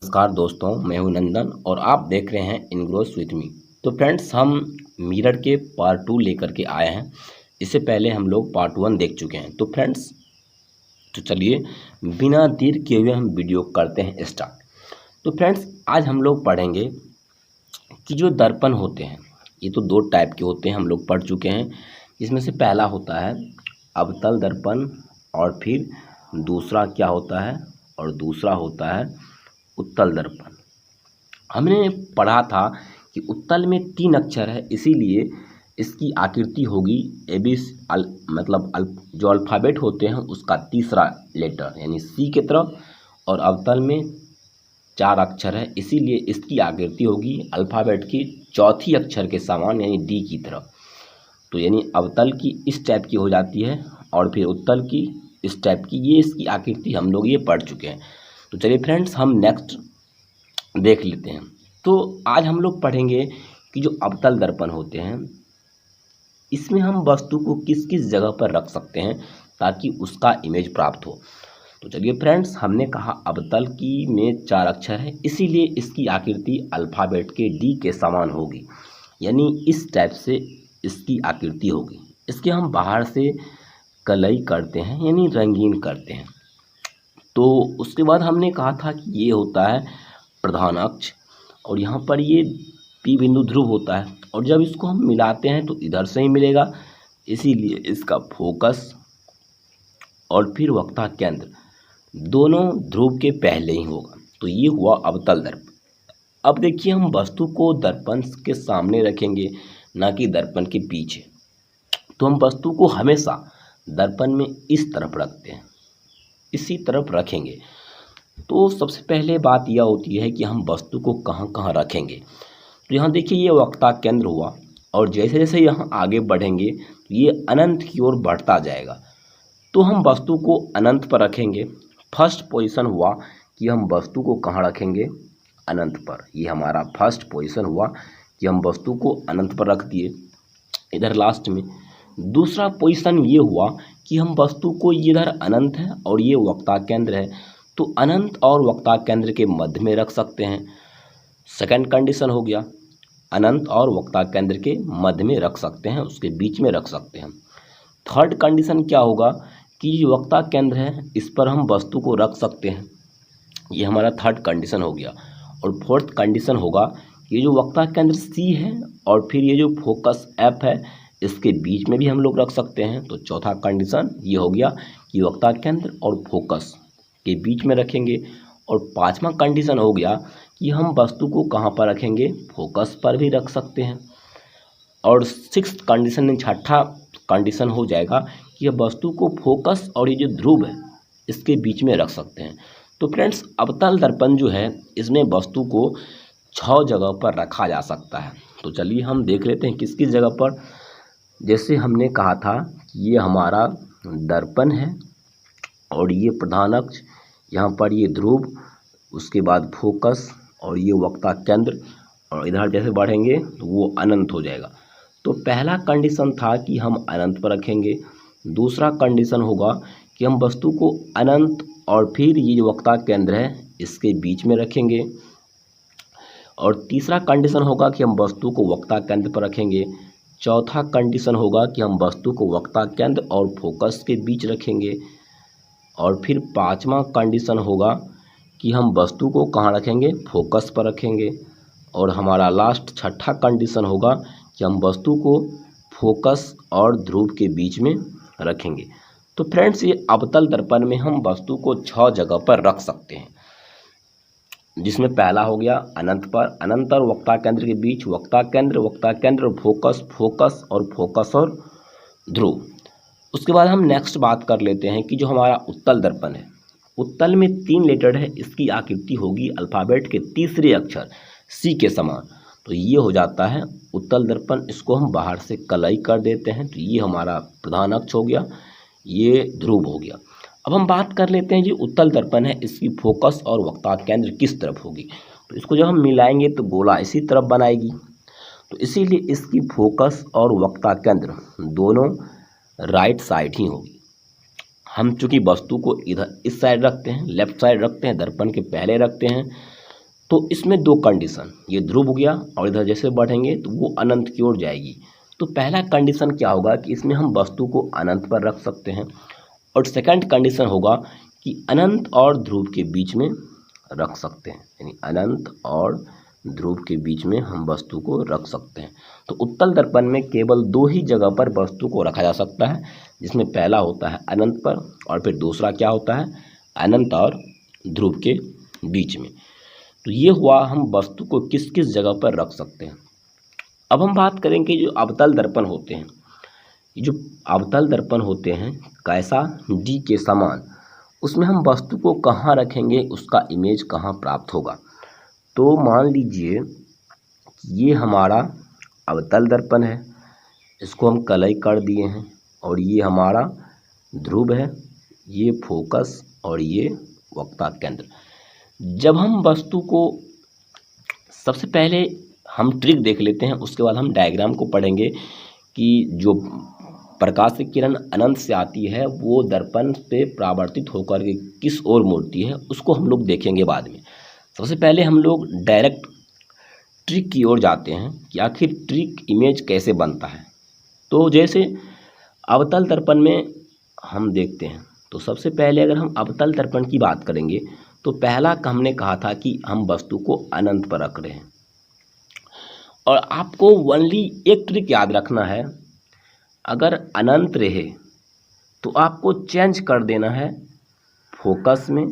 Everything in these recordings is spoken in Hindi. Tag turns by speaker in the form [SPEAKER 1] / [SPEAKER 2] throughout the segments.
[SPEAKER 1] नमस्कार दोस्तों, मैं हूं नंदन और आप देख रहे हैं इनग्रोस विथ मी। तो फ्रेंड्स, हम मिरर के पार्ट 2 लेकर के आए हैं। इससे पहले हम लोग पार्ट 1 देख चुके हैं। तो फ्रेंड्स, तो चलिए बिना देर किए हुए हम वीडियो करते हैं स्टार्ट। तो फ्रेंड्स, आज हम लोग पढ़ेंगे कि जो दर्पण होते हैं, ये तो दो टाइप के होते हैं, हम लोग पढ़ चुके हैं। इसमें से पहला होता है अवतल दर्पण और फिर दूसरा क्या होता है, और दूसरा होता है उत्तल दर्पण। हमने पढ़ा था कि उत्तल में 3 अक्षर है, इसीलिए इसकी आकृति होगी एबी, मतलब जो अल्फ़ाबेट होते हैं उसका तीसरा लेटर यानी सी के तरफ, और अवतल में 4 अक्षर है, इसीलिए इसकी आकृति होगी अल्फ़ाबेट की चौथी अक्षर के समान यानी डी की तरफ। तो यानी अवतल की इस टाइप की हो जाती है और फिर उत्तल की इस टाइप की। ये इसकी आकृति हम लोग ये पढ़ चुके हैं। तो चलिए फ्रेंड्स, हम नेक्स्ट देख लेते हैं। तो आज हम लोग पढ़ेंगे कि जो अवतल दर्पण होते हैं, इसमें हम वस्तु को किस किस जगह पर रख सकते हैं ताकि उसका इमेज प्राप्त हो। तो चलिए फ्रेंड्स, हमने कहा अवतल की में 4 अक्षर है, इसीलिए इसकी आकृति अल्फ़ाबेट के डी के समान होगी, यानी इस टाइप से इसकी आकृति होगी। इसके हम बाहर से कलई करते हैं यानी रंगीन करते हैं। तो उसके बाद हमने कहा था कि ये होता है प्रधान अक्ष, और यहाँ पर ये पी बिंदु ध्रुव होता है, और जब इसको हम मिलाते हैं तो इधर से ही मिलेगा, इसीलिए इसका फोकस और फिर वक्ता केंद्र दोनों ध्रुव के पहले ही होगा। तो ये हुआ अवतल दर्पण। अब देखिए, हम वस्तु को दर्पण के सामने रखेंगे, ना कि दर्पण के पीछे। तो हम वस्तु को हमेशा दर्पण में इस तरफ रखते हैं, इसी तरफ रखेंगे। तो सबसे पहले बात यह होती है कि हम वस्तु को कहाँ कहाँ रखेंगे। तो यहाँ देखिए, ये वक्ता केंद्र हुआ, और जैसे जैसे यहाँ आगे बढ़ेंगे तो ये अनंत की ओर बढ़ता जाएगा। तो हम वस्तु को अनंत पर रखेंगे। फर्स्ट पोजीशन हुआ कि हम वस्तु को कहाँ रखेंगे, अनंत पर। ये हमारा फर्स्ट पोजीशन हुआ कि हम वस्तु को अनंत पर रख दिए इधर लास्ट में। दूसरा पोजीशन ये हुआ कि हम वस्तु को इधर अनंत है और ये वक्ता केंद्र है, तो अनंत और वक्ता केंद्र के मध्य में रख सकते हैं। सेकंड कंडीशन हो गया, अनंत और वक्ता केंद्र के मध्य में रख सकते हैं, उसके बीच में रख सकते हैं। थर्ड कंडीशन क्या होगा कि जो वक्ता केंद्र है इस पर हम वस्तु को रख सकते हैं, ये हमारा थर्ड कंडीशन हो गया। और फोर्थ कंडीशन होगा ये जो वक्ता केंद्र सी है और फिर ये जो फोकस एफ है, इसके बीच में भी हम लोग रख सकते हैं। तो चौथा कंडीशन ये हो गया कि वक्ता केंद्र और फोकस के बीच में रखेंगे। और पांचवा कंडीशन हो गया कि हम वस्तु को कहाँ पर रखेंगे, फोकस पर भी रख सकते हैं। और सिक्स्थ कंडीशन, छठा कंडीशन हो जाएगा कि वस्तु को फोकस और ये जो ध्रुव है इसके बीच में रख सकते हैं। तो फ्रेंड्स, अवतल दर्पण जो है इसमें वस्तु को 6 जगह पर रखा जा सकता है। तो चलिए हम देख लेते हैं किस किस जगह पर। जैसे हमने कहा था कि ये हमारा दर्पण है और ये प्रधान अक्ष, यहाँ पर ये ध्रुव, उसके बाद फोकस और ये वक्ता केंद्र, और इधर जैसे बढ़ेंगे तो वो अनंत हो जाएगा। तो पहला कंडीशन था कि हम अनंत पर रखेंगे। दूसरा कंडीशन होगा कि हम वस्तु को अनंत और फिर ये जो वक्ता केंद्र है इसके बीच में रखेंगे। और तीसरा कंडीशन होगा कि हम वस्तु को वक्ता केंद्र पर रखेंगे। चौथा कंडीशन होगा कि हम वस्तु को वक्ता केंद्र और फोकस के बीच रखेंगे। और फिर पांचवा कंडीशन होगा कि हम वस्तु को कहाँ रखेंगे, फोकस पर रखेंगे। और हमारा लास्ट छठा कंडीशन होगा कि हम वस्तु को फोकस और ध्रुव के बीच में रखेंगे। तो फ्रेंड्स, ये अवतल दर्पण में हम वस्तु को 6 जगह पर रख सकते हैं, जिसमें पहला हो गया अनंत पर, अनंत और वक्ता केंद्र के बीच, वक्ता केंद्र और फोकस, फोकस और ध्रुव। उसके बाद हम नेक्स्ट बात कर लेते हैं कि जो हमारा उत्तल दर्पण है, उत्तल में 3 लेटर है, इसकी आकृति होगी अल्फ़ाबेट के तीसरे अक्षर सी के समान। तो ये हो जाता है उत्तल दर्पण। इसको हम बाहर से कलई कर देते हैं, तो ये हमारा प्रधान अक्ष हो गया, ये ध्रुव हो गया। अब हम बात कर लेते हैं जो उत्तल दर्पण है इसकी फोकस और वक्ता केंद्र किस तरफ होगी। तो इसको जब हम मिलाएंगे तो गोला इसी तरफ बनाएगी, तो इसीलिए इसकी फोकस और वक्ता केंद्र दोनों राइट साइड ही होगी। हम चूँकि वस्तु को इधर इस साइड रखते हैं, लेफ्ट साइड रखते हैं, दर्पण के पहले रखते हैं, तो इसमें दो कंडीशन, ये ध्रुव हो गया और इधर जैसे बढ़ेंगे तो वो अनंत की ओर जाएगी। तो पहला कंडीशन क्या होगा कि इसमें हम वस्तु को अनंत पर रख सकते हैं, और सेकंड कंडीशन होगा कि अनंत और ध्रुव के बीच में रख सकते हैं, यानी अनंत और ध्रुव के बीच में हम वस्तु को रख सकते हैं। तो उत्तल दर्पण में केवल दो ही जगह पर वस्तु को रखा जा सकता है, जिसमें पहला होता है अनंत पर और फिर दूसरा क्या होता है, अनंत और ध्रुव के बीच में। तो ये हुआ हम वस्तु को किस किस जगह पर रख सकते हैं। अब हम बात करेंगे जो अवतल दर्पण होते हैं। जो अवतल दर्पण होते हैं कैसा, डी के समान, उसमें हम वस्तु को कहाँ रखेंगे, उसका इमेज कहाँ प्राप्त होगा। तो मान लीजिए ये हमारा अवतल दर्पण है, इसको हम कलई कर दिए हैं, और ये हमारा ध्रुव है, ये फोकस और ये वक्ता केंद्र। जब हम वस्तु को, सबसे पहले हम ट्रिक देख लेते हैं, उसके बाद हम डायग्राम को पढ़ेंगे कि जो प्रकाश की किरण अनंत से आती है वो दर्पण पे परावर्तित होकर के किस ओर मुड़ती है, उसको हम लोग देखेंगे बाद में। सबसे पहले हम लोग डायरेक्ट ट्रिक की ओर जाते हैं कि आखिर ट्रिक इमेज कैसे बनता है। तो जैसे अवतल दर्पण में हम देखते हैं, तो सबसे पहले अगर हम अवतल दर्पण की बात करेंगे तो पहला हमने कहा था कि हम वस्तु को अनंत पर रख रहे हैं, और आपको ओनली एक ट्रिक याद रखना है, अगर अनंत रहे तो आपको चेंज कर देना है फोकस में,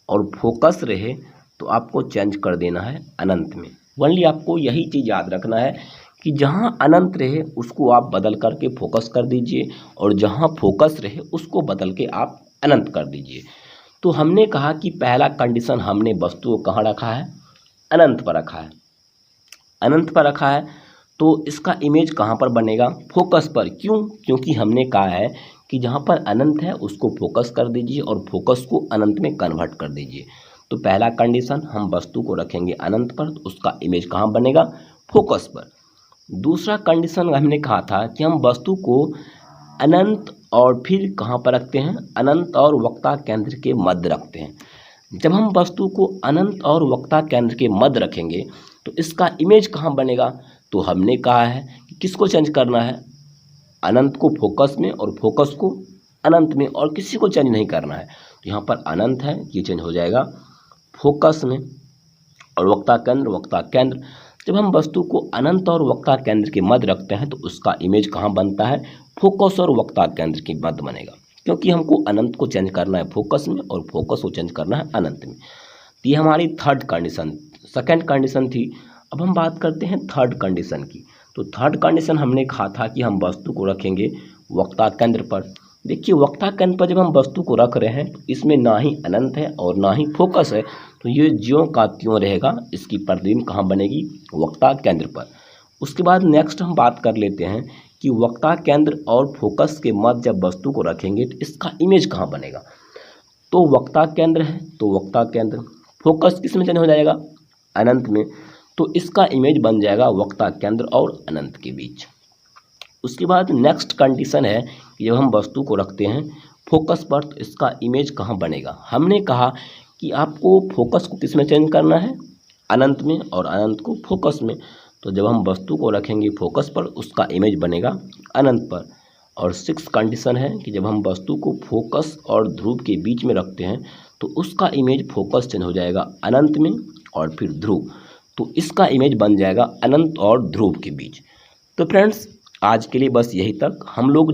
[SPEAKER 1] और फोकस रहे तो आपको चेंज कर देना है अनंत में। ओनली आपको यही चीज़ याद रखना है कि जहाँ अनंत रहे उसको आप बदल करके फोकस कर दीजिए, और जहाँ फोकस रहे उसको बदल के आप अनंत कर दीजिए। तो हमने कहा कि पहला कंडीशन, हमने वस्तु को कहाँ रखा है, अनंत पर रखा है। अनंत पर रखा है तो इसका इमेज कहाँ पर बनेगा, फोकस पर। क्यों? क्योंकि हमने कहा है कि जहाँ पर अनंत है उसको फोकस कर दीजिए और फोकस को अनंत में कन्वर्ट कर दीजिए। तो पहला कंडीशन, हम वस्तु को रखेंगे अनंत पर तो उसका इमेज कहाँ बनेगा, फोकस पर। दूसरा कंडीशन हमने कहा था कि हम वस्तु को अनंत और फिर कहाँ पर रखते हैं, अनंत और वक्ता केंद्र के मध्य रखते हैं। जब हम वस्तु को अनंत और वक्ता केंद्र के मध्य रखेंगे तो इसका इमेज कहाँ बनेगा, तो हमने कहा है कि किसको चेंज करना है, अनंत को फोकस में और फोकस को अनंत में, और किसी को चेंज नहीं करना है। तो यहाँ पर अनंत है, ये चेंज हो जाएगा फोकस में, और वक्ता केंद्र। जब हम वस्तु को अनंत और वक्ता केंद्र के मध्य रखते हैं तो उसका इमेज कहाँ बनता है, फोकस और वक्ता केंद्र के मध्य बनेगा, क्योंकि हमको अनंत को चेंज करना है फोकस में और फोकस को चेंज करना है अनंत में। तो ये हमारी थर्ड कंडीशन, सेकंड कंडीशन थी। अब हम बात करते हैं थर्ड कंडीशन की। तो थर्ड कंडीशन हमने कहा था कि हम वस्तु को रखेंगे वक्ता केंद्र पर। देखिए वक्ता केंद्र पर जब हम वस्तु को रख रहे हैं तो इसमें ना ही अनंत है और ना ही फोकस है, तो ये ज्यों का त्यों रहेगा, इसकी प्रतिबिंब कहाँ बनेगी, वक्ता केंद्र पर। उसके बाद नेक्स्ट हम बात कर लेते हैं कि वक्ता केंद्र और फोकस के मध्य जब वस्तु को रखेंगे तो इसका इमेज कहाँ बनेगा। तो वक्ता केंद्र है तो वक्ता केंद्र, फोकस किस में चेंज हो जाएगा, अनंत में, तो इसका इमेज बन जाएगा वक्ता केंद्र और अनंत के बीच। उसके बाद नेक्स्ट कंडीशन है कि जब हम वस्तु को रखते हैं फोकस पर तो इसका इमेज कहाँ बनेगा। हमने कहा कि आपको फोकस को किस में चेंज करना है, अनंत में, और अनंत को फोकस में। तो जब हम वस्तु को रखेंगे फोकस पर उसका इमेज बनेगा अनंत पर। और सिक्स कंडीशन है कि जब हम वस्तु को फोकस और ध्रुव के बीच में रखते हैं तो उसका इमेज फोकस चेंज हो जाएगा अनंत में और फिर ध्रुव, तो इसका इमेज बन जाएगा अनंत और ध्रुव के बीच। तो फ्रेंड्स आज के लिए बस यही तक। हम लोग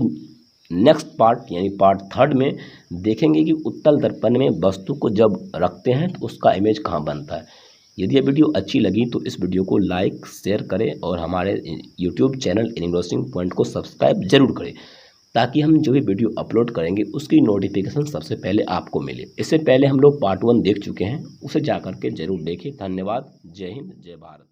[SPEAKER 1] नेक्स्ट पार्ट यानी पार्ट थर्ड में देखेंगे कि उत्तल दर्पण में वस्तु को जब रखते हैं तो उसका इमेज कहाँ बनता है। यदि ये वीडियो अच्छी लगी तो इस वीडियो को लाइक शेयर करें और हमारे यूट्यूब चैनल इनग्रोसिंग पॉइंट को सब्सक्राइब जरूर करें, ताकि हम जो भी वीडियो अपलोड करेंगे उसकी नोटिफिकेशन सबसे पहले आपको मिले। इससे पहले हम लोग पार्ट 1 देख चुके हैं, उसे जा करके जरूर देखें। धन्यवाद। जय हिंद, जय भारत।